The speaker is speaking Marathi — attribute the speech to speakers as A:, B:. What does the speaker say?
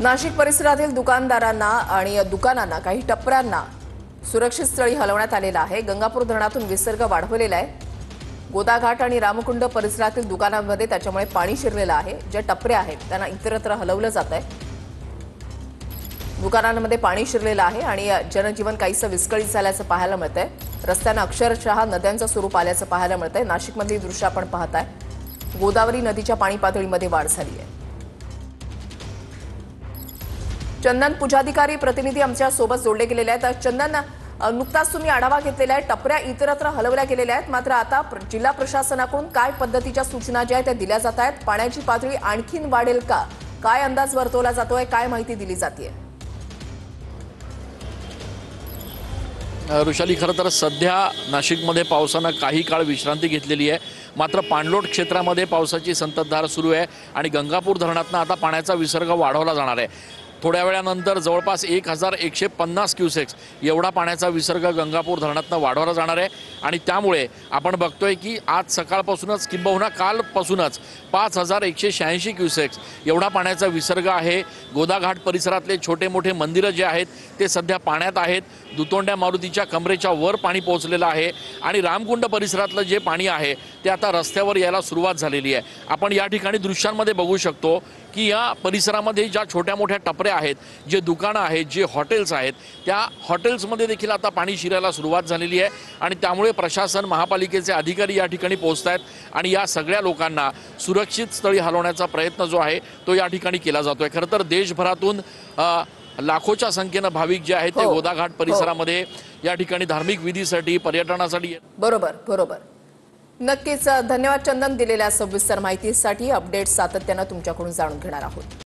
A: नाशिक परिसरातील दुकानदारांना आणि दुकानांना काही टपऱ्यांना सुरक्षित स्थळी हलवण्यात आलेला आहे। गंगापूर धरणातून विसर्ग वाढवलेला आहे। गोदाघाट आणि रामकुंड परिसरातील दुकानांमध्ये त्याच्यामुळे पाणी शिरलेलं आहे। जे टपरे आहेत त्यांना इतरत्र हलवलं जात आहे। दुकानांमध्ये पाणी शिरलेलं आहे आणि जनजीवन काहीसं विस्कळीत झाल्याचं पाहायला मिळतंय। रस्त्यांना अक्षरशः नद्यांचं स्वरूप आल्याचं पाहायला मिळतंय। नाशिकमधली दृश्य आपण पाहताय। गोदावरी नदीच्या पाणी पातळीमध्ये वाढ झाली आहे। चंदन पूजाधिकारी प्रतिनिधी आमच्या सोबत जोडले गेलेले आहेत। चंदन, नुकताच तुम्ही आढावा घेतलेला आहे, टपऱ्या इतरत्र हलवल्या गेलेल्या आहेत, मात्र आता जिल्हा प्रशासनाकडून काय पद्धतीच्या सूचना ज्या आहेत त्या दिल्या जात आहेत? पाण्याची पातळी आणखीन वाढेल का? काय अंदाज वर्तवला जातोय? काय माहिती दिली जाते?
B: ऋषाली, खरं तर सध्या नाशिकमध्ये पावसानं काही काळ विश्रांती घेतलेली आहे। मात्र पाणलोट क्षेत्रामध्ये पावसाची संततधार सुरू आहे आणि गंगापूर धरणातनं आता पाण्याचा विसर्ग वाढवला जाणार आहे। थोड्या वेळानंतर जवळपास 1150 क्युसेक्स एवढा पाण्याचा विसर्ग गंगापूर धरणातनं वाढवला जाणार आहे आणि त्यामुळे आपण बघतोय की आज सकाळपासूनच किंबहुना कालपासूनच 5186 क्युसेक्स एवढा पाण्याचा विसर्ग आहे। गोदाघाट परिसरातले छोटे मोठे मंदिरं जे आहेत ते सध्या पाण्यात आहेत। दुतोंड्या मारुतीच्या कमरेच्या वर पाणी पोहोचलेलं आहे आणि रामकुंड परिसरातलं जे पाणी आहे ते आता रस्त्यावर यायला सुरुवात झालेली आहे। आपण या ठिकाणी दृश्यांमध्ये बघू शकतो की या परिसरामध्ये ज्या छोट्या मोठ्या टपऱ्या आहेत, जे दुकानं आहेत, जे हॉटेल्स आहेत, त्या हॉटेल्समध्ये देखील आता पाणी शिरायला सुरुवात झालेली आहे आणि त्यामुळे प्रशासन, महापालिकेचे अधिकारी या ठिकाणी पोहोचत आहेत आणि या सगळ्या लोकांना सुरक्षित स्थळी हलवण्याचा प्रयत्न जो आहे तो या ठिकाणी केला जातोय। खरं तर देशभरातून लाखोच्या संख्येने भाविक जे आहेत ते गोदाघाट परिसरामध्ये या ठिकाणी धार्मिक विधीसाठी, पर्यटनासाठी
A: बरोबर बरोबर नक्कीच धन्यवाद चंदन, दिलेल्या सविस्तर माहितीसाठी। अपडेट्स सातत्याने तुमच्याकडून जाणून घेणार आहोत।